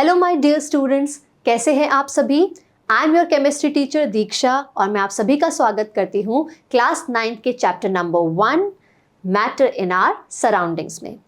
Hello my dear students, कैसे हैं आप सभी। I am your chemistry teacher Diksha और मैं आप सभी का स्वागत करती हूँ क्लास 9 के chapter number 1 matter in our surroundings में।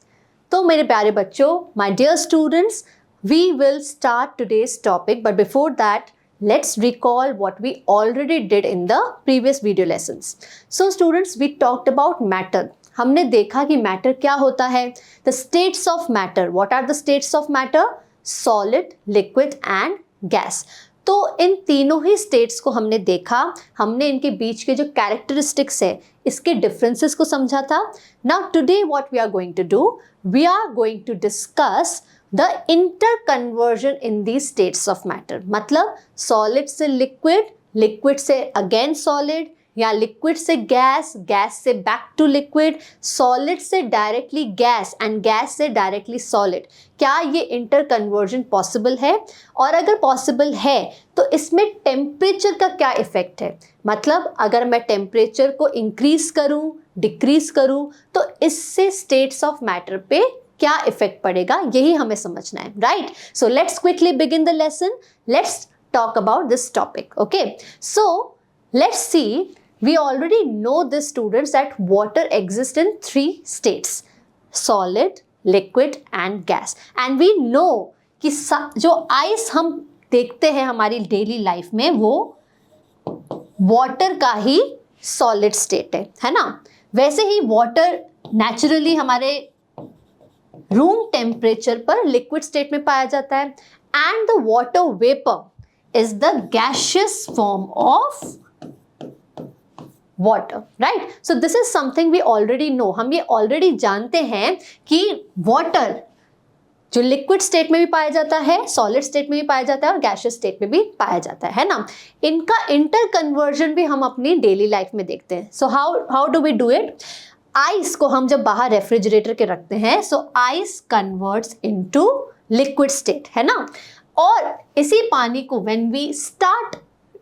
तो मेरे प्यारे बच्चों, my dear students, we will start today's topic, but before that let's recall what we already did in the previous video lessons. So students, we talked about matter. हमने देखा कि matter क्या होता है। The states of matter. What are the states of matter? Solid, liquid and gas. तो इन तीनों ही states को हमने देखा, हमने इनके बीच के जो कैरेक्टरिस्टिक्स है इसके डिफरेंसेस को समझा था। Now today what we are going to do, we are going to discuss the interconversion in the states of matter. मतलब सॉलिड से लिक्विड, लिक्विड से अगेन सॉलिड, या लिक्विड से गैस, गैस से बैक टू लिक्विड, सॉलिड से directly gas and gas से directly solid. क्या ये इंटर कन्वर्जन पॉसिबल है? और अगर पॉसिबल है तो इसमें टेम्परेचर का क्या इफेक्ट है? मतलब अगर मैं टेम्परेचर को इंक्रीज करूं, डिक्रीज करूं, तो इससे स्टेट्स ऑफ मैटर पे क्या इफेक्ट पड़ेगा, यही हमें समझना है, right? So let's quickly begin the lesson, let's talk about this topic. Okay, so let's see, we already know this students that water exists in 3 states: solid, liquid and gas. And we know कि जो ice हम देखते हैं हमारी daily life में वो water का ही solid state है ना। वैसे ही वाटर नेचुरली हमारे रूम टेम्परेचर पर लिक्विड स्टेट में पाया जाता है, and the water vapour is the gaseous form of water, right? So this is something we already know. हम ये ऑलरेडी जानते हैं कि वाटर जो लिक्विड स्टेट में भी पाया जाता है, सॉलिड स्टेट में भी पाया जाता है और गैसियस स्टेट में भी पाया जाता है ना। इनका इंटर कन्वर्जन भी हम अपनी डेली लाइफ में देखते हैं। So how do we do it? Ice को हम जब बाहर रेफ्रिजरेटर के रखते हैं, so ice converts into liquid state, है ना। और इसी पानी को when we start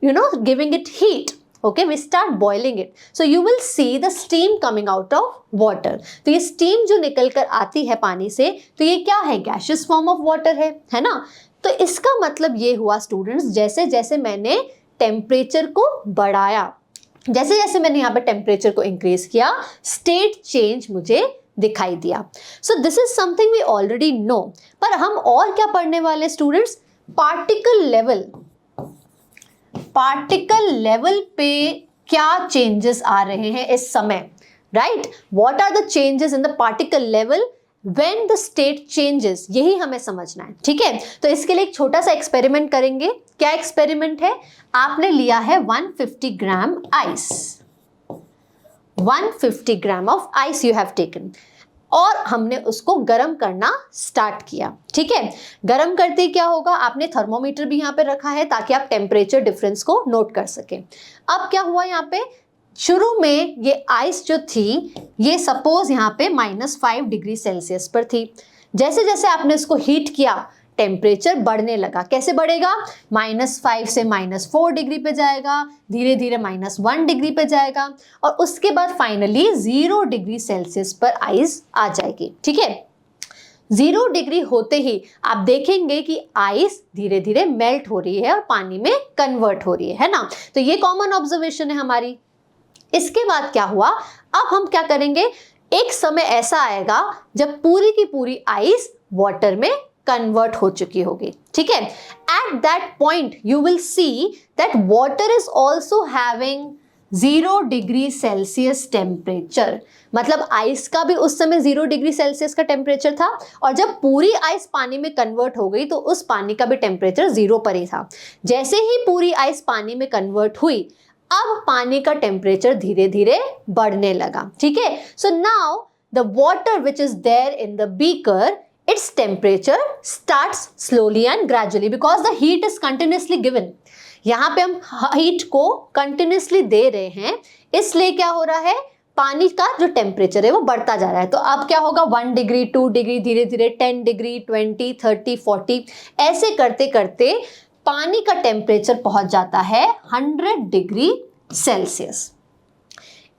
giving it heat, okay, we start boiling it, so you will see the steam coming out of water. तो ये steam जो निकल कर आती है पानी से, तो ये क्या है? gaseous form of water है ना। तो इसका मतलब ये हुआ स्टूडेंट्स, जैसे जैसे मैंने टेम्परेचर को बढ़ाया, जैसे जैसे मैंने यहाँ पे टेम्परेचर को इंक्रीज किया, स्टेट चेंज मुझे दिखाई दिया। So this is something we already know. पर हम और क्या पढ़ने वाले students? Particle level, particle level पे क्या चेंजेस आ रहे हैं इस समय, right? What are the changes in the particle level when the state changes, यही हमें समझना है, ठीक है। तो इसके लिए एक छोटा सा एक्सपेरिमेंट करेंगे। क्या एक्सपेरिमेंट है? आपने लिया है 150 gram ice, 150 gram of ice you have taken, और हमने उसको गर्म करना स्टार्ट किया, ठीक है। गर्म करते क्या होगा? आपने थर्मोमीटर भी यहाँ पे रखा है ताकि आप टेम्परेचर डिफरेंस को नोट कर सकें। अब क्या हुआ यहाँ पे? शुरू में ये आइस जो थी, ये सपोज यहाँ पे -5 डिग्री सेल्सियस पर थी। जैसे जैसे आपने इसको हीट किया, टेम्परेचर बढ़ने लगा। कैसे बढ़ेगा? -5 से -4 डिग्री पे जाएगा, धीरे धीरे -1 डिग्री पे जाएगा, और उसके बाद फाइनली 0 डिग्री सेल्सियस पर आइस आ जाएगी, ठीक है। 0 डिग्री होते ही आप देखेंगे कि आइस धीरे धीरे मेल्ट हो रही है और पानी में कन्वर्ट हो रही है ना। तो ये कॉमन ऑब्जर्वेशन है हमारी। इसके बाद क्या हुआ? अब हम क्या करेंगे? एक समय ऐसा आएगा जब पूरी की पूरी आइस वाटर में कन्वर्ट हो चुकी होगी, ठीक है। At that point you will see that water is also having 0 degree Celsius temperature. मतलब आइस का भी उस समय 0 डिग्री सेल्सियस का टेम्परेचर था, और जब पूरी आइस पानी में कन्वर्ट हो गई तो उस पानी का भी टेम्परेचर 0 पर ही था। जैसे ही पूरी आइस पानी में कन्वर्ट हुई, अब पानी का टेम्परेचर धीरे धीरे बढ़ने लगा, ठीक है। So now the water which is there in the beaker, its temperature starts slowly and gradually because the heat is continuously given. यहाँ पे हम हीट को कंटिन्यूसली दे रहे हैं, इसलिए क्या हो रहा है? पानी का जो टेम्परेचर है वो बढ़ता जा रहा है। तो अब क्या होगा? 1 डिग्री, 2 डिग्री, धीरे धीरे 10 डिग्री, 20, 30, 40, ऐसे करते करते पानी का टेम्परेचर पहुंच जाता है 100 डिग्री सेल्सियस।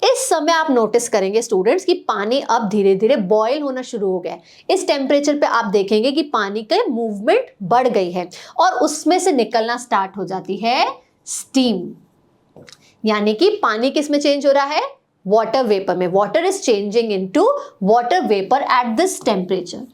इस समय आप नोटिस करेंगे स्टूडेंट्स कि पानी अब धीरे धीरे बॉयल होना शुरू हो गया है। इस टेम्परेचर पे आप देखेंगे कि पानी की मूवमेंट बढ़ गई है और उसमें से निकलना स्टार्ट हो जाती है स्टीम, यानी कि पानी किस में चेंज हो रहा है, वाटर वेपर में। Water is changing into water vapour at this temperature,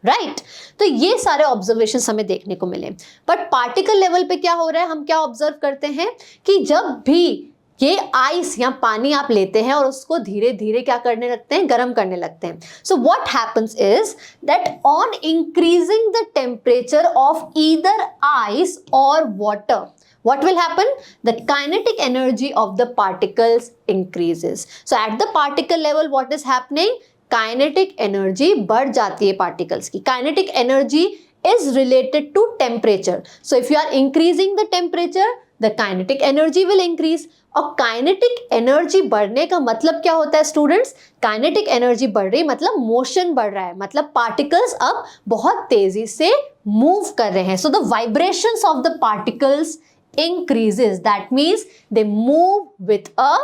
right. तो ये सारे ऑब्जर्वेशन हमें देखने को मिले। बट पार्टिकल लेवल पे क्या हो रहा है, हम क्या ऑब्जर्व करते हैं कि जब भी ये आइस या पानी आप लेते हैं और उसको धीरे धीरे क्या करने लगते हैं, गर्म करने लगते हैं। So what happens is that on increasing the temperature of either ice और water, what will happen, the kinetic energy of the particles increases. So at the particle level what is happening, kinetic energy बढ़ जाती है particles की। kinetic energy is related to temperature. So if you are increasing the temperature, the kinetic energy will increase. और kinetic energy बढ़ने का मतलब क्या होता है स्टूडेंट्स, kinetic energy बढ़ रही मतलब मोशन बढ़ रहा है, मतलब particles अब बहुत तेजी से मूव कर रहे हैं। So the vibrations of the particles increases, that means they move with a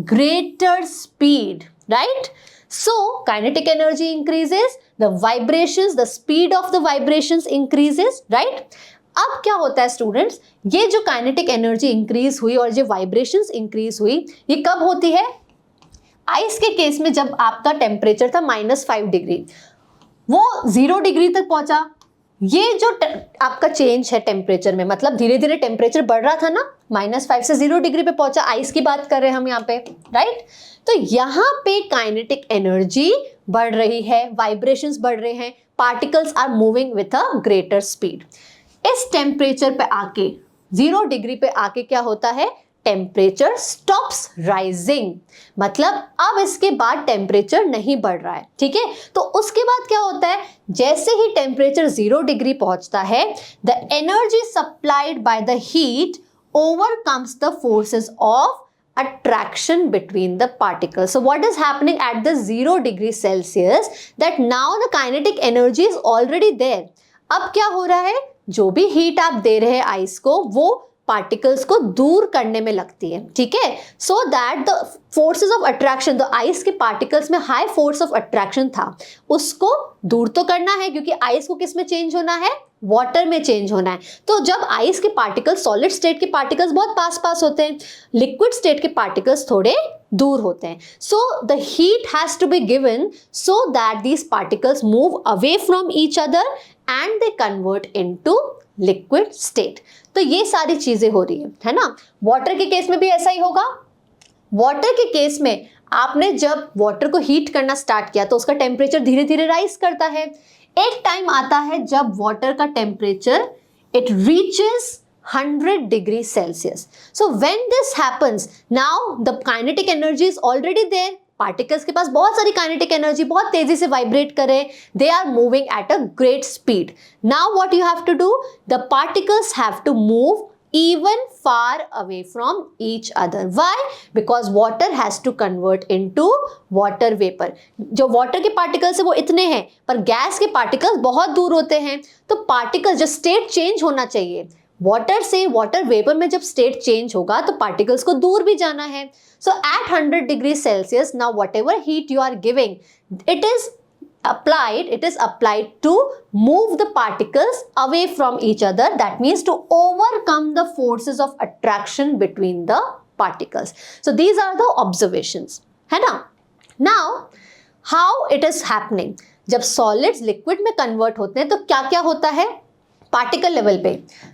greater speed, right? So kinetic energy increases, the vibrations, the speed of the vibrations increases, right? अब क्या होता है स्टूडेंट्स, ये जो kinetic energy increase हुई और जो vibrations increase हुई, ये कब होती है, आइस के केस में जब आपका टेम्परेचर था -5 डिग्री, वो 0 डिग्री तक पहुंचा। ये जो आपका चेंज है टेम्परेचर में, मतलब धीरे धीरे टेम्परेचर बढ़ रहा था ना, -5 से 0 डिग्री पे पहुंचा, आइस की बात कर रहे हैं हम यहाँ पे, राइट। तो यहाँ पे काइनेटिक एनर्जी बढ़ रही है, वाइब्रेशंस बढ़ रहे हैं, particles are moving with a greater speed. इस टेम्परेचर पे आके 0 डिग्री पे आके क्या होता है, टेम्परेचर स्टॉप्स राइजिंग, मतलब अब इसके बाद टेम्परेचर नहीं बढ़ रहा है, ठीक है। तो उसके बाद क्या होता है, जैसे ही टेम्परेचर 0 डिग्री पहुंचता है, the energy supplied by the heat overcomes the forces of attraction between the particles. So what is happening at the 0 degree Celsius, that now the kinetic energy is already there. अब क्या हो रहा है, जो भी heat आप दे रहे हैं आइस को, वो पार्टिकल्स को दूर करने में लगती है, ठीक है। So that the forces of attraction, the ice के पार्टिकल्स में हाई फोर्स ऑफ अट्रैक्शन था, उसको दूर तो करना है, क्योंकि आइस को किस में चेंज होना है, वाटर में चेंज होना है। तो जब आइस के पार्टिकल्स, सॉलिड स्टेट के पार्टिकल्स बहुत पास पास होते हैं, लिक्विड स्टेट के पार्टिकल्स थोड़े दूर होते हैं। So the heat has to be given so that these particles move away from each other and they convert into liquid state. तो ये सारी चीजें हो रही है ना। वाटर के केस में भी ऐसा ही होगा। वाटर के केस में आपने जब वाटर को हीट करना स्टार्ट किया तो उसका टेम्परेचर धीरे धीरे राइज करता है। एक टाइम आता है जब वाटर का temperature it reaches 100 degree Celsius. So when this happens, now the kinetic energy is already there, particles के पास बहुत सारी काइनेटिक एनर्जी, बहुत तेजी से वाइब्रेट करे, they are moving at a great speed. Now what you have to do, the particles have to move even far away from each other. Why? Because water has to convert into water vapor. जो water के particles है वो इतने हैं, पर gas के particles बहुत दूर होते हैं। तो particles जो state change होना चाहिए, water से water vapor में जब state change होगा तो particles को दूर भी जाना है। So at 100 degrees Celsius, now whatever heat you are giving, it is applied to move the particles away from each other. That means to overcome the forces of attraction between the particles. So these are the observations, है ना। Now how it is happening, जब solids liquid में convert होते हैं तो क्या क्या होता है पार्टिकल लेवल पे,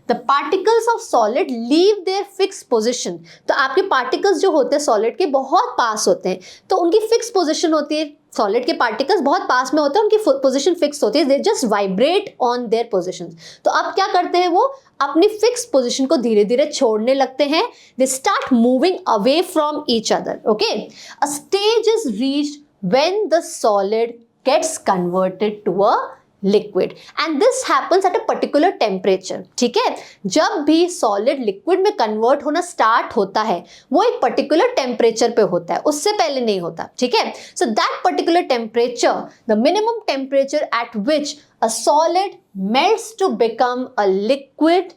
the particles of solid leave their fix position. तो आपके पार्टिकल्स जो होते हैं सॉलिड के बहुत पास होते हैं, तो उनकी फिक्स पोजिशन होती है, सॉलिड के पार्टिकल्स बहुत पास में होते हैं, उनकी पोजिशन फिक्स होती है, they just vibrate on their position. तो अब क्या करते हैं, वो अपनी फिक्स पोजिशन को धीरे धीरे छोड़ने लगते हैं, they start moving away from each other. Okay, a stage is reached when the solid gets converted to a liquid and this happens at a particular temperature. ठीक है, जब भी सॉलिड लिक्विड में कन्वर्ट होना स्टार्ट होता है वो एक पर्टिकुलर टेम्परेचर पे होता है, उससे पहले नहीं होता। ठीक है, so that particular temperature, the minimum temperature at which a solid melts to become a liquid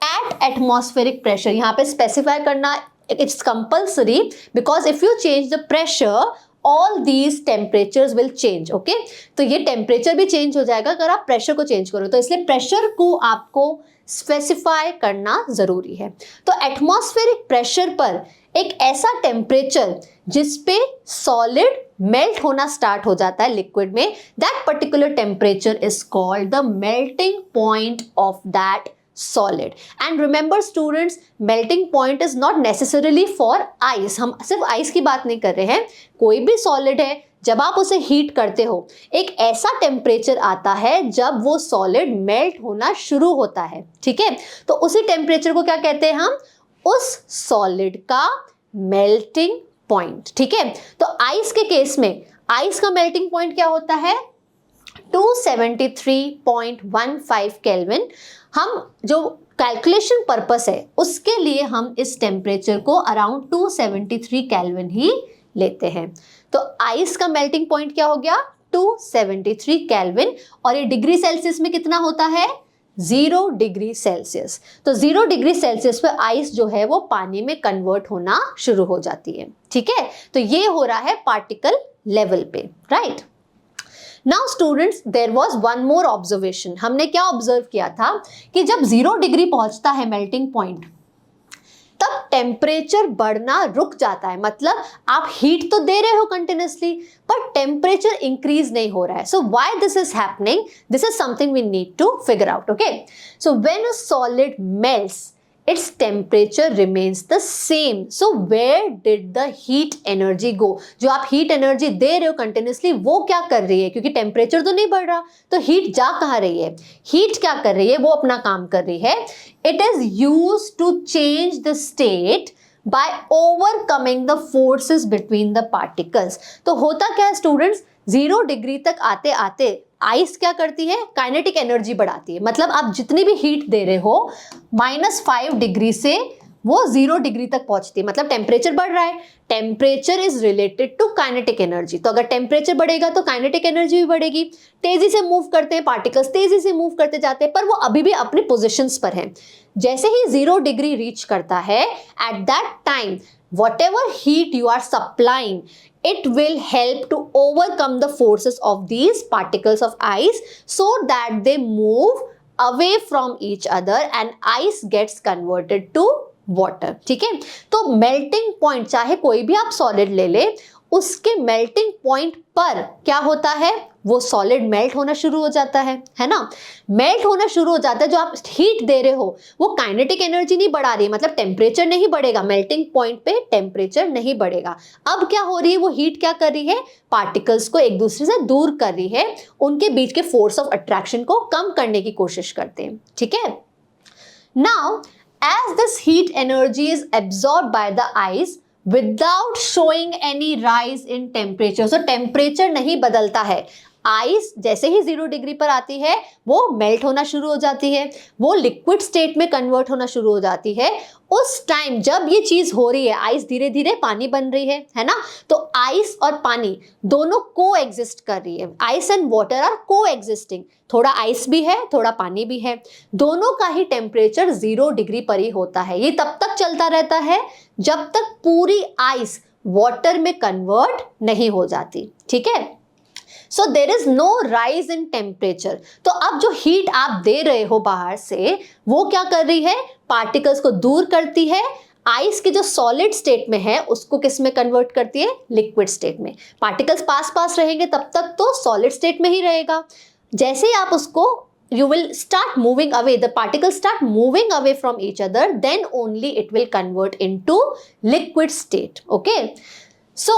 at atmospheric pressure. यहाँ पे स्पेसिफाई करना It's compulsory because if you change the pressure, all these temperatures will change. Okay, तो ये temperature भी change हो जाएगा अगर आप प्रेशर को चेंज करो, तो इसलिए प्रेशर को आपको स्पेसिफाई करना जरूरी है। तो एटमॉस्फेरिक प्रेशर पर एक ऐसा टेम्परेचर जिस पे सॉलिड मेल्ट होना स्टार्ट हो जाता है लिक्विड में, that particular temperature is called the melting point of that solid. And remember students, melting point is not necessarily for ice. हम सिर्फ आइस की बात नहीं कर रहे हैं, कोई भी सॉलिड है जब आप उसे हीट करते हो एक ऐसा टेम्परेचर आता है जब वो सॉलिड मेल्ट होना शुरू होता है। ठीक है, तो उसी टेम्परेचर को क्या कहते हैं हम, उस सॉलिड का मेल्टिंग पॉइंट। ठीक है, तो आइस के केस में आइस का मेल्टिंग पॉइंट क्या होता है, 273.15 केल्विन। हम जो कैलकुलेशन पर्पस है उसके लिए हम इस टेम्परेचर को अराउंड 273 केल्विन ही लेते हैं। तो आइस का मेल्टिंग पॉइंट क्या हो गया, 273 केल्विन, और ये डिग्री सेल्सियस में कितना होता है, 0 डिग्री सेल्सियस। तो 0 डिग्री सेल्सियस पे आइस जो है वो पानी में कन्वर्ट होना शुरू हो जाती है। ठीक है, तो ये हो रहा है पार्टिकल लेवल पे, right. Now students, there was one more observation. हमने क्या ऑब्जर्व किया था कि जब 0 डिग्री पहुंचता है मेल्टिंग पॉइंट, तब टेम्परेचर बढ़ना रुक जाता है। मतलब आप हीट तो दे रहे हो कंटिन्यूसली, पर टेम्परेचर इंक्रीज नहीं हो रहा है। So why this is happening, this is something we need to figure out. Okay, so when a solid melts, its temperature remains the same. So where did the heat energy go? जो आप heat energy दे रहे हो continuously, वो क्या कर रही है, क्योंकि टेम्परेचर तो नहीं बढ़ रहा, तो हीट जा कहाँ रही है, हीट क्या कर रही है, वो अपना काम कर रही है। It is used to change the state by overcoming the forces between the particles. तो होता क्या है स्टूडेंट्स, 0 डिग्री तक आते आते आइस क्या करती है, काइनेटिक एनर्जी बढ़ाती है। मतलब आप जितनी भी हीट दे रहे हो, -5 डिग्री से वो 0 डिग्री तक पहुंचती है। मतलब टेम्परेचर बढ़ रहा है, temperature is related to kinetic energy. तो अगर टेम्परेचर बढ़ेगा तो काइनेटिक एनर्जी भी बढ़ेगी। तेजी से मूव करते हैं पार्टिकल्स, तेजी से मूव करते जाते हैं, पर वो अभी भी अपनी पोजिशंस पर हैं। जैसे ही 0 डिग्री रीच करता है, at that time whatever heat you are supplying, it will help to overcome the forces of these particles of ice so that they move away from each other and ice gets converted to water. ठीक है, तो melting point चाहे कोई भी आप solid ले ले, उसके मेल्टिंग पॉइंट पर क्या होता है, वो सॉलिड मेल्ट होना शुरू हो जाता है ना। मेल्ट होना शुरू हो जाता है, जो आप हीट दे रहे हो वो काइनेटिक एनर्जी नहीं बढ़ा रही है, मतलब टेम्परेचर नहीं बढ़ेगा, मेल्टिंग पॉइंट पे टेम्परेचर नहीं बढ़ेगा। अब क्या हो रही है, वो हीट क्या कर रही है, पार्टिकल्स को एक दूसरे से दूर कर रही है, उनके बीच के फोर्स ऑफ अट्रैक्शन को कम करने की कोशिश करते हैं। ठीक है, now as this heat energy is absorbed by the ice without showing any rise in temperature, so temperature नहीं बदलता है। आइस जैसे ही 0 डिग्री पर आती है वो मेल्ट होना शुरू हो जाती है, वो लिक्विड स्टेट में कन्वर्ट होना शुरू हो जाती है। उस टाइम जब ये चीज हो रही है, आइस धीरे धीरे पानी बन रही है ना, तो आइस और पानी दोनों को एग्जिस्ट कर रही है। आइस एंड वाटर आर को एग्जिस्टिंग, थोड़ा आइस भी है थोड़ा पानी भी है, दोनों का ही टेम्परेचर 0 डिग्री पर ही होता है। ये तब तक चलता रहता है जब तक पूरी आइस वाटर में कन्वर्ट नहीं हो जाती। ठीक है, so there is no rise in temperature. तो अब जो हीट आप दे रहे हो बाहर से, वो क्या कर रही है, पार्टिकल्स को दूर करती है, आइस के जो सॉलिड स्टेट में है उसको किस में कन्वर्ट करती है, लिक्विड स्टेट में। पार्टिकल्स पास पास रहेंगे तब तक तो सॉलिड स्टेट में ही रहेगा, जैसे ही आप उसको you will start moving away, the particles start moving away from each other, then only it will convert into liquid state. Okay, so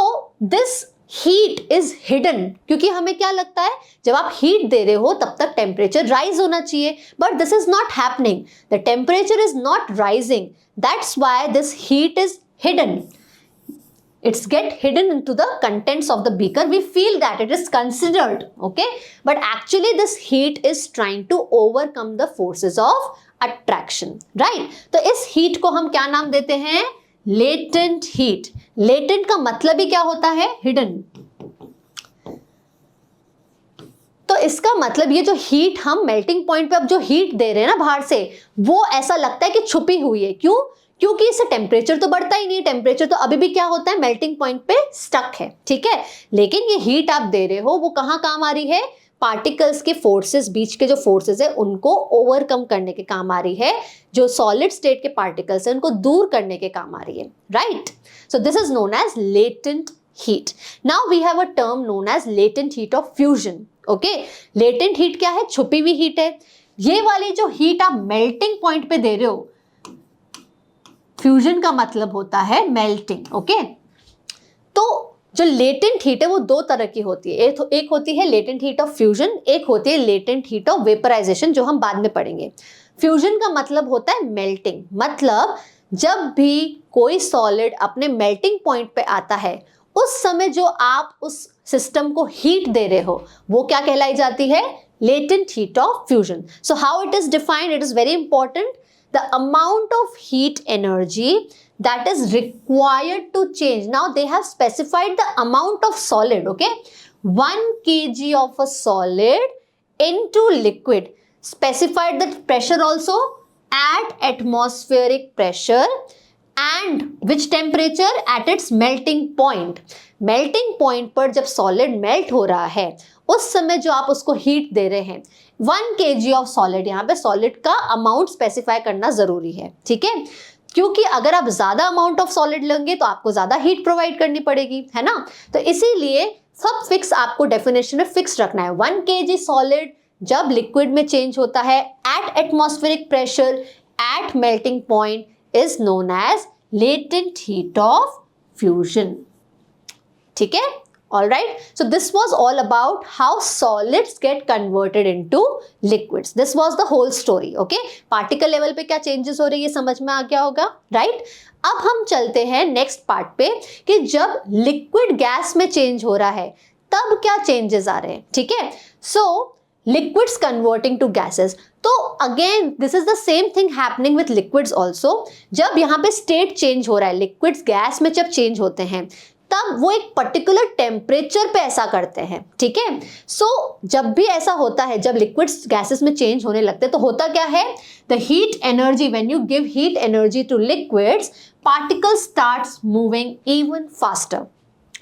this heat is hidden, क्योंकि हमें क्या लगता है जब आप हीट दे रहे हो तब तक टेम्परेचर राइज होना चाहिए, but this is not happening, the temperature is not rising, that's why this heat is hidden. It's get hidden into the contents of the beaker. We feel that it is considered, okay, but actually this heat is trying to overcome the forces of attraction, right? तो इस heat को हम क्या नाम देते हैं, latent heat. latent का मतलब ही क्या होता है, hidden. तो इसका मतलब ये जो हीट हम मेल्टिंग पॉइंट पे अब जो हीट दे रहे हैं ना बाहर से, वो ऐसा लगता है कि छुपी हुई है। क्यों, क्योंकि इससे टेम्परेचर तो बढ़ता ही नहीं, टेम्परेचर तो अभी भी क्या होता है, मेल्टिंग पॉइंट पे स्टक है, ठीक है। लेकिन ये हीट आप दे रहे हो वो कहाँ काम आ रही है, पार्टिकल्स के फोर्सेस, बीच के जो फोर्सेस है उनको ओवरकम करने के काम आ रही है, जो सॉलिड स्टेट के पार्टिकल्स है उनको दूर करने के काम आ रही है, right. So this is known as latent heat. Now we have a term known as latent heat of fusion. Okay, latent heat क्या है, छुपी हुई हीट है। ये वाली जो हीट आप मेल्टिंग पॉइंट पे दे रहे हो, फ्यूजन का मतलब होता है मेल्टिंग, ओके। तो जो लेटेंट हीट है वो दो तरह की होती है, एक होती है लेटेंट हीट ऑफ फ्यूजन, एक होती है लेटेंट हीट ऑफ वेपराइजेशन, जो हम बाद में पढ़ेंगे। फ्यूजन का मतलब होता है मेल्टिंग, मतलब जब भी कोई सॉलिड अपने मेल्टिंग पॉइंट पे आता है उस समय जो आप उस सिस्टम को हीट दे रहे हो वो क्या कहलाई जाती है, latent heat of fusion. So how it is defined, it is very important, the amount of heat energy that is required to change. Now they have specified the amount of solid, okay, 1 kg of a solid into liquid, specified the pressure also at atmospheric pressure and which temperature, at its melting point. Melting point पर जब solid melt हो रहा है उस समय जो आप उसको हीट दे रहे हैं, 1 kg ऑफ सॉलिड, यहाँ पे सॉलिड का अमाउंट स्पेसिफाई करना जरूरी है, ठीक है, क्योंकि अगर आप ज्यादा अमाउंट ऑफ सॉलिड लेंगे तो आपको ज्यादा हीट प्रोवाइड करनी पड़ेगी, है ना। तो इसीलिए सब फिक्स आपको डेफिनेशन में फिक्स रखना है। 1 kg सॉलिड जब लिक्विड में चेंज होता है at atmospheric pressure at melting point is known as latent heat of fusion, ठीक है। All right, so this was all about how solids get converted into liquids. This was the whole story, okay? Particle level पे क्या changes हो रही है समझ में आ गया होगा, right? अब हम चलते हैं next part पे कि जब liquid gas में change हो रहा है तब क्या changes आ रहे हैं, ठीक है। So liquids converting to gases. तो again this is the same thing happening with liquids also. जब यहाँ पे state change हो रहा है, liquids gas में जब change होते हैं तब वो एक पर्टिकुलर टेम्परेचर पे ऐसा करते हैं, ठीक है। सो जब भी ऐसा होता है, जब लिक्विड्स गैसेस में चेंज होने लगते हैं तो होता क्या है, the heat energy, when you give heat energy two liquids, particles starts moving even faster.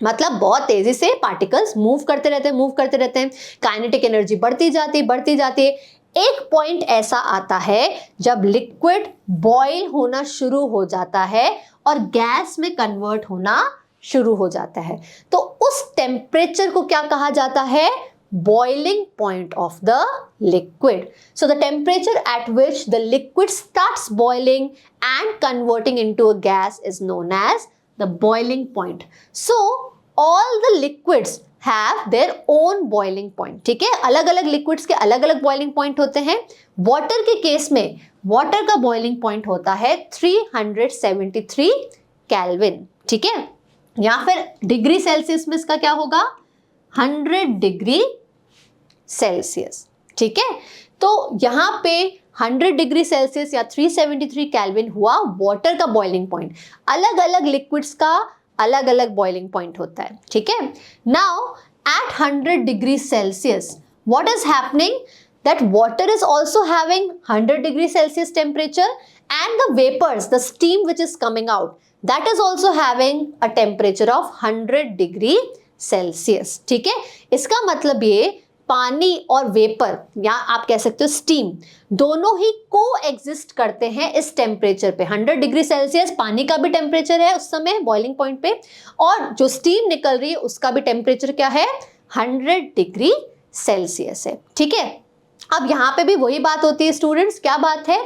मतलब बहुत तेजी से पार्टिकल्स मूव करते रहते हैं, काइनेटिक एनर्जी बढ़ती जाती है। एक पॉइंट ऐसा आता है जब लिक्विड बॉयल होना शुरू हो जाता है और गैस में कन्वर्ट होना शुरू हो जाता है, तो उस टेम्परेचर को क्या कहा जाता है, boiling point of the liquid. So the temperature at which the liquid starts boiling and converting into a gas is known as the boiling point. So all the liquids have their own boiling point, ठीक है। अलग अलग liquids के अलग अलग boiling point होते हैं। Water के केस में वाटर का बॉइलिंग पॉइंट होता है 373 केल्विन, ठीक है, या फिर डिग्री सेल्सियस में इसका क्या होगा, 100 डिग्री सेल्सियस, ठीक है। तो यहाँ पे 100 डिग्री सेल्सियस या 373 केल्विन हुआ वाटर का बॉइलिंग पॉइंट। अलग अलग लिक्विड्स का अलग अलग बॉइलिंग पॉइंट होता है, ठीक है। Now at 100 degree Celsius what is happening, that water is also having 100 degree Celsius temperature and the vapors, the steam which is coming out, that is also having a temperature of 100 degree Celsius, ठीक है। इसका मतलब ये पानी और vapour या आप कह सकते हो स्टीम दोनों ही को एग्जिस्ट करते हैं इस टेम्परेचर पे। 100 डिग्री सेल्सियस पानी का भी टेम्परेचर है उस समय बॉइलिंग पॉइंट पे, और जो स्टीम निकल रही है उसका भी टेम्परेचर क्या है, 100 डिग्री सेल्सियस है, ठीक है। अब यहाँ पे भी वही बात होती है स्टूडेंट्स, क्या बात है,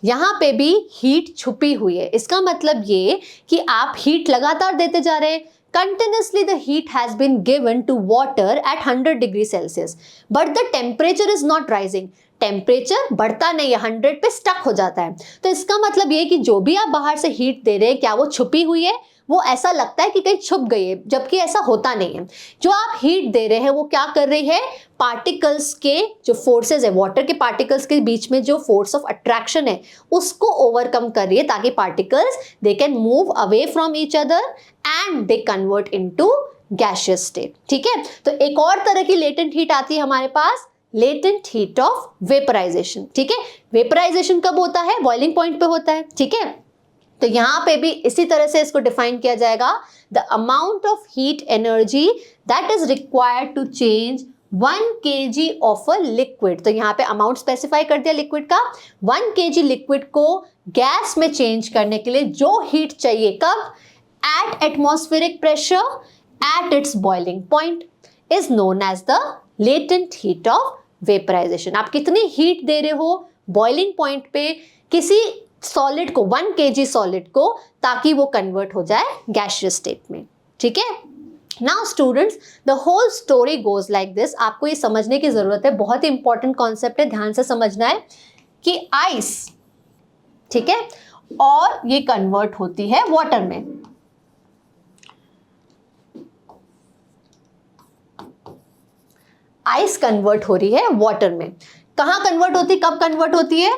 यहाँ पे भी हीट छुपी हुई है। इसका मतलब ये कि आप हीट लगातार देते जा रहे हैं, continuously the heat has been given to water at 100 degree Celsius but the temperature is not rising, temperature बढ़ता नहीं है, 100 पे स्टक हो जाता है। तो इसका मतलब ये कि जो भी आप बाहर से हीट दे रहे हैं क्या वो छुपी हुई है, वो ऐसा लगता है कि कहीं छुप गई है, जबकि ऐसा होता नहीं है। जो आप हीट दे रहे हैं वो क्या कर रही है, पार्टिकल्स के जो फोर्सेस है, वाटर के पार्टिकल्स के बीच में जो फोर्स ऑफ अट्रैक्शन है उसको ओवरकम कर रही है, ताकि particles they can move away from each other and they convert into gaseous state, ठीक है। तो एक और तरह की लेटेंट हीट आती है हमारे पास, लेटेंट हीट ऑफ वेपराइजेशन, ठीक है। वेपराइजेशन कब होता है, बॉइलिंग पॉइंट पे होता है, ठीक है। तो यहाँ पे भी इसी तरह से इसको डिफाइन किया जाएगा, the amount of heat energy that is required to change 1 kg of a liquid. तो यहाँ पे अमाउंट स्पेसिफाई कर दिया लिक्विड का, 1 kg लिक्विड को गैस में चेंज करने के लिए जो हीट चाहिए, कब, at atmospheric pressure at its boiling point, is known as the latent heat of vaporisation. आप कितनी हीट दे रहे हो बॉइलिंग पॉइंट पे किसी सॉलिड को, 1 kg सॉलिड को, ताकि वो कन्वर्ट हो जाए गैसियस स्टेट में। ठीक है, now students the whole story goes like this. आपको ये समझने की जरूरत है, बहुत ही इंपॉर्टेंट कॉन्सेप्ट है, ध्यान से समझना है कि आइस, ठीक है, और ये कन्वर्ट होती है वाटर में। आइस कन्वर्ट हो रही है वाटर में। कहां कन्वर्ट होती है, कब कन्वर्ट होती है,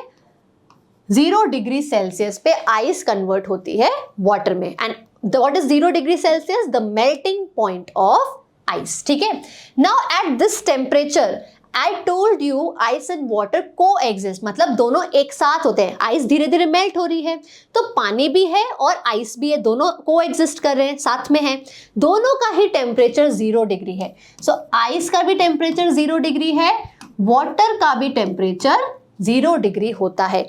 0 डिग्री सेल्सियस पे आइस कन्वर्ट होती है वाटर में। And what is 0 degree Celsius, the melting point of ice. ठीक है, now at this temperature I told you ice and water को एग्जिस्ट, मतलब दोनों एक साथ होते हैं। आइस धीरे धीरे मेल्ट हो रही है, तो पानी भी है और आइस भी है, दोनों को एग्जिस्ट कर रहे हैं, साथ में है। दोनों का ही टेम्परेचर 0 डिग्री है। सो आइस का भी टेम्परेचर 0 डिग्री है, वाटर का भी टेम्परेचर 0 डिग्री होता है।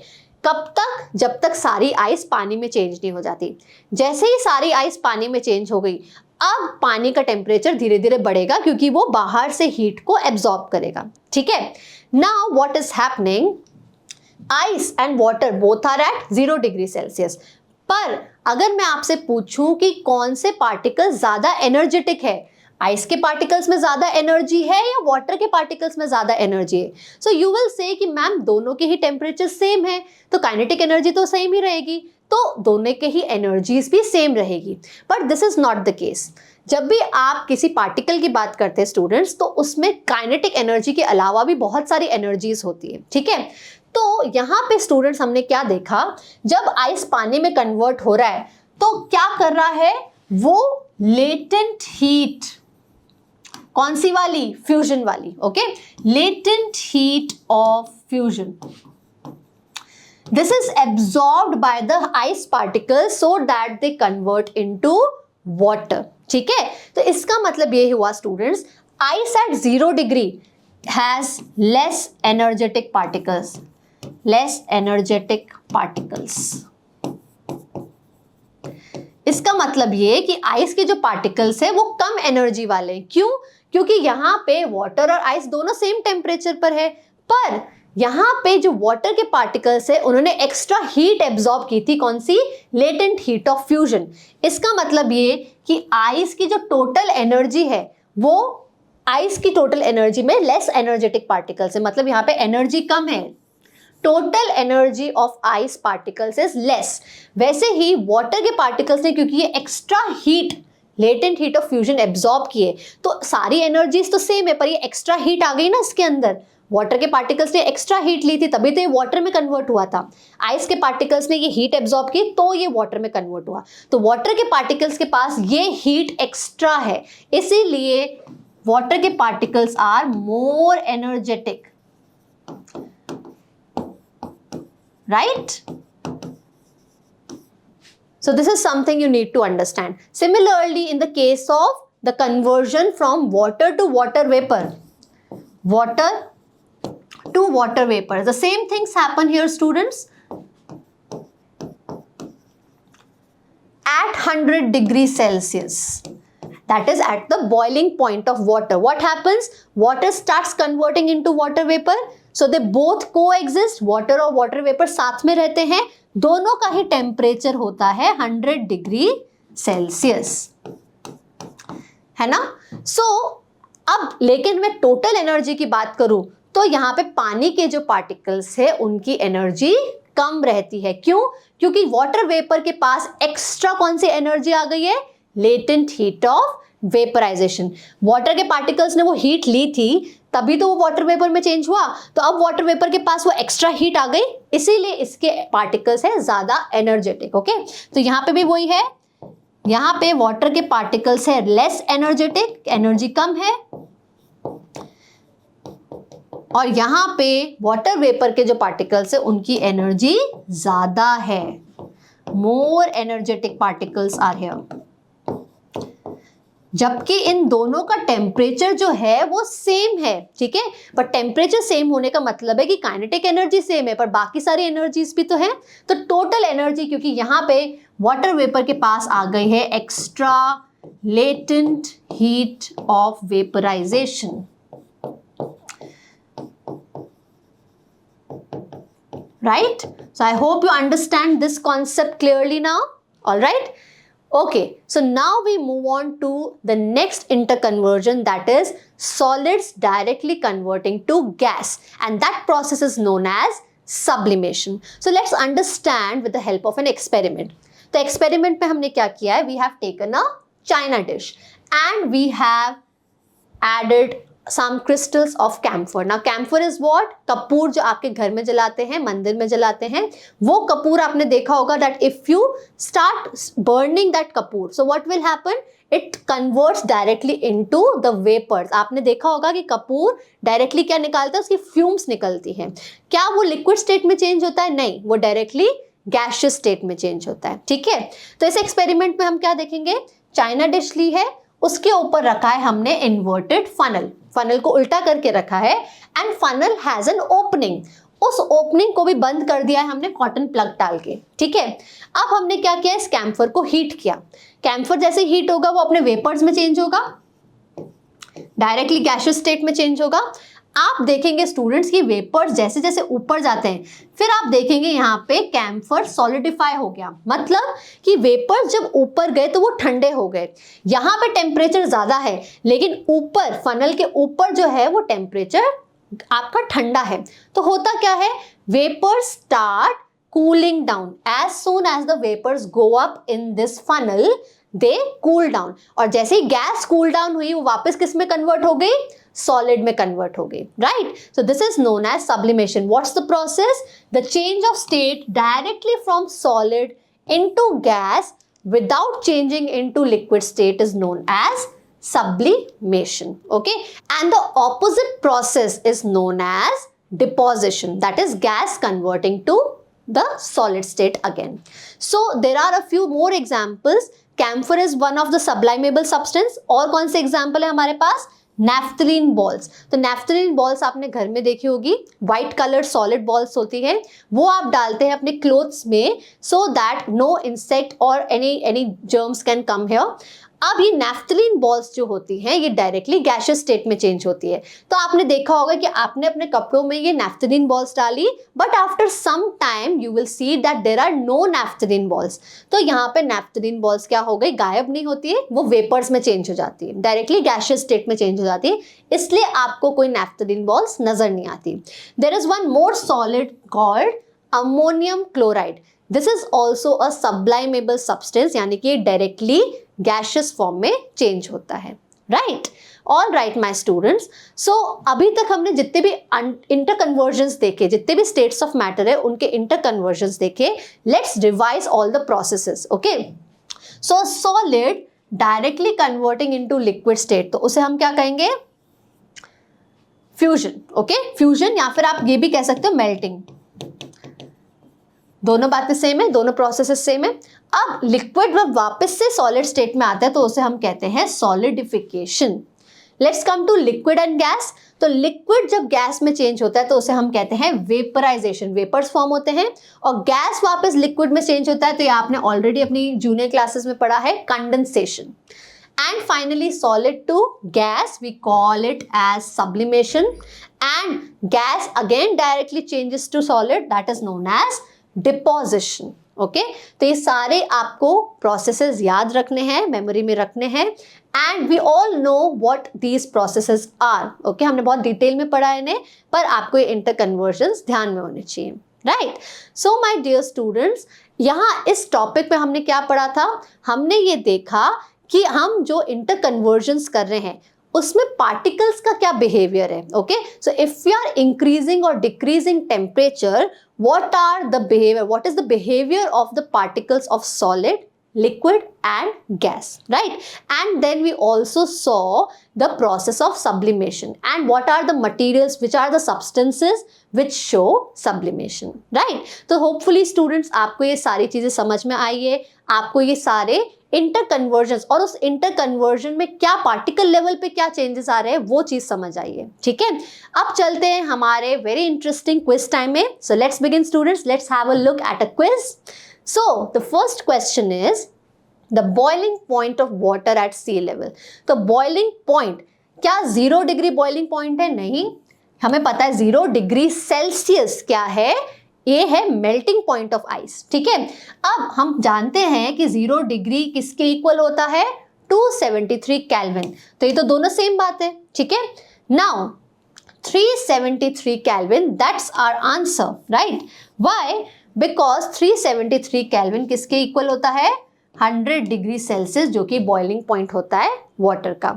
कब तक, जब तक सारी आइस पानी में चेंज नहीं हो जाती। जैसे ही सारी आइस पानी में चेंज हो गई, अब पानी का टेम्परेचर धीरे धीरे बढ़ेगा, क्योंकि वो बाहर से हीट को एब्जॉर्ब करेगा। ठीक है, now what is happening, ice and water both are at 0 degree Celsius. पर अगर मैं आपसे पूछूं कि कौन से पार्टिकल ज्यादा एनर्जेटिक है, आइस के पार्टिकल्स में ज्यादा एनर्जी है या वाटर के पार्टिकल्स में ज्यादा एनर्जी है, सो यू विल से कि मैम दोनों के ही टेम्परेचर सेम है, तो काइनेटिक एनर्जी तो सेम ही रहेगी, तो दोनों के ही एनर्जीज भी सेम रहेगी। But this is not the case. जब भी आप किसी पार्टिकल की बात करते हैं स्टूडेंट्स, तो उसमें काइनेटिक एनर्जी के अलावा भी बहुत सारी एनर्जीज होती है। ठीक है, तो यहाँ पे स्टूडेंट्स हमने क्या देखा, जब आइस पानी में कन्वर्ट हो रहा है तो क्या कर रहा है, वो लेटेंट हीट, कौन सी वाली, फ्यूजन वाली, okay, latent heat of fusion, this is absorbed by the ice particles so that they convert into water। ठीक है, तो इसका मतलब ये हुआ students, ice at 0 degree has less energetic particles, less energetic particles। इसका मतलब ये कि आइस के जो पार्टिकल्स है वो कम एनर्जी वाले हैं। क्यों, क्योंकि यहाँ पे वाटर और आइस दोनों सेम टेम्परेचर पर है, पर यहाँ पे जो वाटर के पार्टिकल्स है उन्होंने एक्स्ट्रा हीट एब्जॉर्ब की थी, कौन सी, लेटेंट हीट ऑफ फ्यूजन। इसका मतलब ये कि आइस की जो टोटल एनर्जी है वो आइस की टोटल एनर्जी में लेस एनर्जेटिक पार्टिकल्स है, मतलब यहाँ पे एनर्जी कम है, total energy of ice particles is less. वैसे ही वाटर के पार्टिकल्स ने, क्योंकि ये extra heat, latent heat of fusion absorb किए, तो सारी एनर्जीज तो सेम है, पर ये एक्स्ट्रा हीट आ गई ना इसके अंदर। वाटर के पार्टिकल्स ने एक्स्ट्रा हीट ली थी, तभी तो ये वाटर में कन्वर्ट हुआ था। आइस के पार्टिकल्स ने ये हीट एब्जॉर्ब की, तो ये वाटर में कन्वर्ट हुआ। तो वाटर के पार्टिकल्स के पास ये हीट एक्स्ट्रा है, इसीलिए वाटर के particles are more energetic, right? So this is something you need to understand. Similarly, in the case of the conversion from water to water vapor, water to water vapor, the same things happen here, students. At 100 degrees Celsius, that is at the boiling point of water, what happens? Water starts converting into water vapor. So they both coexist, water और water vapor साथ में रहते हैं, दोनों का ही temperature होता है 100 degree Celsius, है ना। सो अब लेकिन मैं टोटल एनर्जी की बात करूं तो यहाँ पे पानी के जो पार्टिकल्स है उनकी एनर्जी कम रहती है। क्यों, क्योंकि वाटर वेपर के पास एक्स्ट्रा कौन सी एनर्जी आ गई है, latent heat of vaporisation. Water के पार्टिकल्स ने वो हीट ली थी, तभी तो वो वाटर वेपर में चेंज हुआ, तो अब वाटर वेपर के पास वो एक्स्ट्रा हीट आ गई, इसीलिए इसके पार्टिकल्स है ज्यादा एनर्जेटिक। ओके, तो यहाँ पे भी वही है, यहाँ पे वाटर के पार्टिकल्स है लेस एनर्जेटिक, एनर्जी कम है, और यहाँ पे वाटर वेपर के जो पार्टिकल्स है उनकी एनर्जी ज्यादा है। more energetic particles are here. जबकि इन दोनों का टेम्परेचर जो है वो सेम है, ठीक है, पर टेम्परेचर सेम होने का मतलब है कि काइनेटिक एनर्जी सेम है, पर बाकी सारी एनर्जीज भी तो है। तो टोटल एनर्जी, क्योंकि यहाँ पे वाटर वेपर के पास आ गई है extra latent heat of vaporisation, right? So I hope you understand this concept clearly now. All right? Okay, so now we move on to the next interconversion, that is solids directly converting to gas, and that process is known as sublimation. So let's understand with the help of an experiment. तो experiment में हमने क्या किया है? We have taken a china dish and we have added some crystals of camphor. Now camphor is what? Kapoor जो आपके घर में जलाते हैं, मंदिर में जलाते हैं, वो कपूर आपने देखा होगा that if you start burning that Kapoor, so what will happen? It converts directly into the vapors. आपने देखा होगा कि कपूर डायरेक्टली क्या निकालता है? उसकी फ्यूम्स निकलती हैं। क्या वो लिक्विड स्टेट में चेंज होता है? नहीं, वो डायरेक्टली गैशियस स्टेट में चेंज होता है, ठीक है। तो इस एक्सपेरिमेंट में हम क्या देखेंगे? चाइना डिश ली है, उसके ऊपर रखा है हमने इन्वर्टेड फनल, फनल को उल्टा करके रखा है, and funnel has an opening, उस ओपनिंग को भी बंद कर दिया है हमने कॉटन प्लग डाल के, ठीक है। अब हमने क्या किया? इस कैम्फर को हीट किया। कैम्फर जैसे हीट होगा वो अपने वेपर्स में चेंज होगा, डायरेक्टली गैशियस स्टेट में चेंज होगा। आप देखेंगे स्टूडेंट्स की वेपर्स जैसे जैसे ऊपर जाते हैं, फिर आप देखेंगे यहाँ पे कैम्फर सॉलिडिफाई हो गया, मतलब कि वेपर्स जब ऊपर गए तो वो ठंडे हो गए। यहाँ पे टेम्परेचर ज्यादा है, लेकिन ऊपर फनल के ऊपर जो है वो टेम्परेचर आपका ठंडा है। तो होता क्या है? Vapours start cooling down. As soon as the vapours go up in this funnel they cool down, और जैसे ही गैस कूल डाउन हुई वो वापस किस में कन्वर्ट हो गई? सॉलिड में कन्वर्ट हो गई, right. So this is known as sublimation. What's the process? The change of state directly from solid into gas without changing into liquid state is known as sublimation, okay, and the opposite process is known as deposition, that is gas converting to the solid state again. So there are a few more examples. Camphor is one of the sublimable substance. और कौन से example है हमारे पास? Naphthalene balls. तो naphthalene balls आपने घर में देखी होगी, व्हाइट कलर सॉलिड बॉल्स होती हैं, वो आप डालते हैं अपने क्लोथ्स में सो दैट नो इंसेक्ट और any germs can come here. अब ये नैफ्थलीन बॉल्स जो होती हैं ये डायरेक्टली गैशियस स्टेट में चेंज होती है। तो आपने देखा होगा कि आपने अपने कपड़ों में ये नैफ्थलीन बॉल्स डाली, but after some time you will see that there are no naphthalene balls. तो यहाँ पे नैफ्थलीन बॉल्स क्या हो गई? गायब नहीं होती है, वो वेपर्स में चेंज हो जाती है, डायरेक्टली गैशियस स्टेट में चेंज हो जाती है, इसलिए आपको कोई नैफ्थलीन बॉल्स नजर नहीं आती। There is one more solid called ammonium chloride. This is also a sublimable substance, यानी कि डायरेक्टली गैशियस फॉर्म में चेंज होता है, right. All right my students, so अभी तक हमने जितने भी इंटर कन्वर्जन्स देखे, जितने भी स्टेट्स ऑफ मैटर है उनके इंटर कन्वर्जन्स देखे। Let's revise all the processes, okay. So solid directly converting into liquid state, तो उसे हम क्या कहेंगे? फ्यूजन, ओके, फ्यूजन, या फिर आप ये भी कह सकते हो मेल्टिंग। दोनों बातें सेम है, दोनों प्रोसेसेस सेम है। अब लिक्विड जब वापस से सॉलिड स्टेट में आता है तो उसे हम कहते हैं solidification. Let's come to liquid and gas. तो लिक्विड जब गैस में चेंज होता है तो उसे हम कहते हैं वेपराइजेशन, वेपर्स फॉर्म होते हैं, और गैस वापस लिक्विड में चेंज होता है तो ये आपने ऑलरेडी अपनी जूनियर क्लासेस में पढ़ा है, condensation. And finally solid to gas, we call it as sublimation, and gas again directly changes to solid, that is known as deposition, okay। तो ये सारे आपको processes याद रखने हैं, मेमोरी में रखने हैं, and we all know what these processes are, okay। हमने बहुत डिटेल में पढ़ा है इन्हें, पर आपको ये interconversions ध्यान में होने चाहिए, right। So my dear students, यहाँ इस टॉपिक पे हमने क्या पढ़ा था? हमने ये देखा कि हम जो इंटर कन्वर्जन्स कर रहे हैं उसमें पार्टिकल्स का क्या बिहेवियर है, okay. So if we are increasing और decreasing temperature, what are the behaviour, what is the behaviour of the particles of solid liquid and gas, right? And then we also saw the process of sublimation and what are the materials, which are the substances which show sublimation, right? तो hopefully students आपको ये सारी चीजें समझ में आई है, आपको ये सारे इंटर कन्वर्जन और उस इंटर कन्वर्जन में क्या पार्टिकल लेवल पे क्या चेंजेस आ रहे हैं वो चीज समझ आई है, ठीक है? अब चलते हैं हमारे वेरी इंटरेस्टिंग क्विज टाइम में. So let's begin students, let's have a look at a quiz. So the first question is the boiling point of water at sea level. तो boiling point क्या 0 डिग्री boiling point है? नहीं, हमें पता है 0 degree Celsius क्या है, ये है मेल्टिंग पॉइंट ऑफ आइस, ठीक है? अब हम जानते हैं कि 0 डिग्री किसके इक्वल होता है? 273 केल्विन. तो ये तो दोनों सेम बात है, ठीक है? Now 373 kelvin, that's our answer, right? Why? Because 373 kelvin किसके इक्वल होता है? 100 डिग्री सेल्सियस, जो कि बॉइलिंग पॉइंट होता है वाटर का.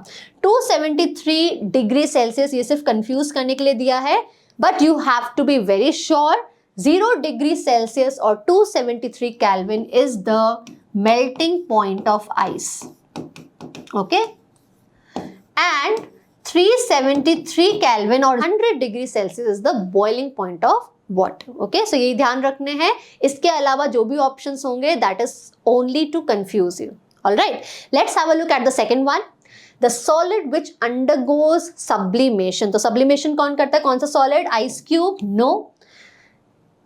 273 डिग्री सेल्सियस ये सिर्फ कंफ्यूज करने के लिए दिया है, but you have to be very sure 0 degree Celsius और 273 kelvin is the melting point of ice, okay? And 373 kelvin और 100 degree Celsius is the boiling point of water, okay? So यही ध्यान रखने हैं. इसके अलावा जो भी ऑप्शंस होंगे that is only to confuse you. Alright, let's have a look at the second one. The solid which undergoes sublimation. तो सब्लिमेशन कौन करता है? कौन सा solid? Ice cube? No.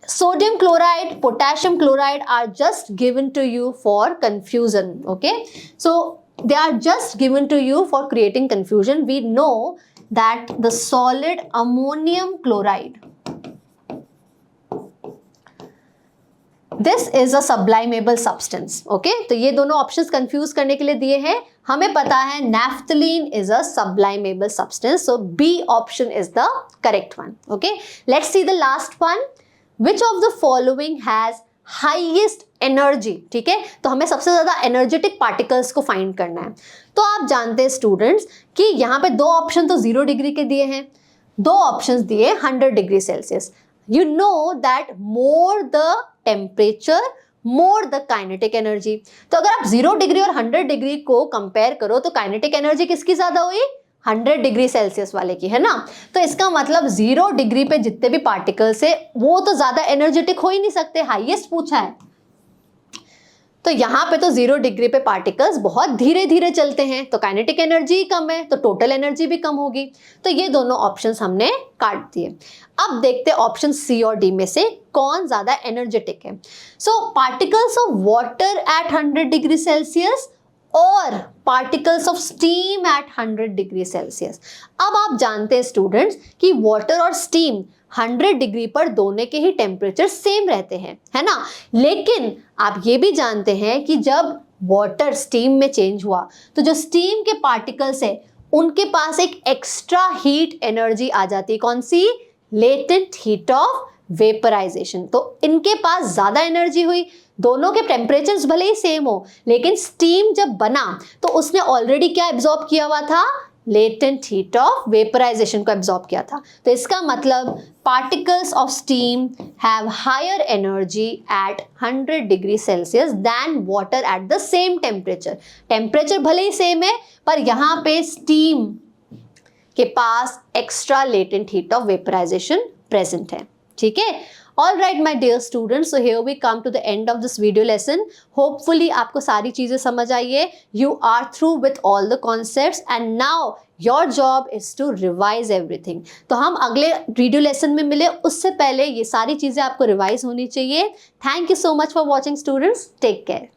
Sodium chloride, potassium chloride are just given to you for confusion, okay? So they are just given to you for creating confusion. We know that the solid ammonium chloride, this is a sublimable substance, okay? तो ये दोनों options confuse करने के लिए दिए हैं. हमें पता है naphthalene is a sublimable substance, so B option is the correct one, okay? Let's see the last one. Which of the following has highest energy? ठीक है, तो हमें सबसे ज्यादा एनर्जेटिक पार्टिकल्स को फाइंड करना है. तो आप जानते हैं स्टूडेंट्स कि यहाँ पे दो ऑप्शन तो 0 डिग्री के दिए हैं, दो ऑप्शंस दिए 100 degree Celsius. You know that more the temperature more the kinetic energy. तो अगर आप 0 डिग्री और 100 डिग्री को कंपेयर करो तो काइनेटिक एनर्जी किसकी ज्यादा हुई? 100 डिग्री सेल्सियस वाले की, है ना? तो इसका मतलब 0 डिग्री पे जितने भी पार्टिकल्स है वो तो ज्यादा एनर्जेटिक हो ही नहीं सकते, हाईएस्ट पूछा है. तो यहाँ पे तो 0 डिग्री पे पार्टिकल्स बहुत धीरे धीरे चलते हैं, तो काइनेटिक एनर्जी कम है, तो टोटल एनर्जी भी कम होगी. तो ये दोनों ऑप्शंस हमने काट दिए. अब देखते हैं ऑप्शन सी और डी में से कौन ज्यादा एनर्जेटिक है. So particles of water at 100 degree Celsius और particles of steam at 100 degree Celsius. अब आप जानते हैं स्टूडेंट्स कि वाटर और स्टीम 100 डिग्री पर दोनों के ही टेम्परेचर सेम रहते हैं, है ना? लेकिन आप ये भी जानते हैं कि जब वाटर स्टीम में चेंज हुआ तो जो स्टीम के पार्टिकल्स है उनके पास एक एक्स्ट्रा हीट एनर्जी आ जाती है. कौन सी? Latent heat of vaporisation. तो इनके पास ज्यादा एनर्जी हुई. दोनों के टेम्परेचर्स भले ही सेम हो, लेकिन स्टीम जब बना तो उसने ऑलरेडी क्या एब्जॉर्ब किया हुआ था? लेटेंट हीट ऑफ वेपराइजेशन को एब्जॉर्ब किया था. तो इसका मतलब particles of steam have higher energy at 100 degree Celsius than water at the same temperature. Temperature भले ही सेम है, पर यहाँ पे स्टीम के पास extra latent heat of vaporisation present है, ठीक है? Alright my dear students, so here we come to the end of this video lesson. Hopefully आपको सारी चीजें समझ आई है. You are through with all the concepts and now your job is to revise everything. तो हम अगले video lesson में मिले, उससे पहले ये सारी चीजें आपको रिवाइज होनी चाहिए. Thank you so much for watching students. Take care.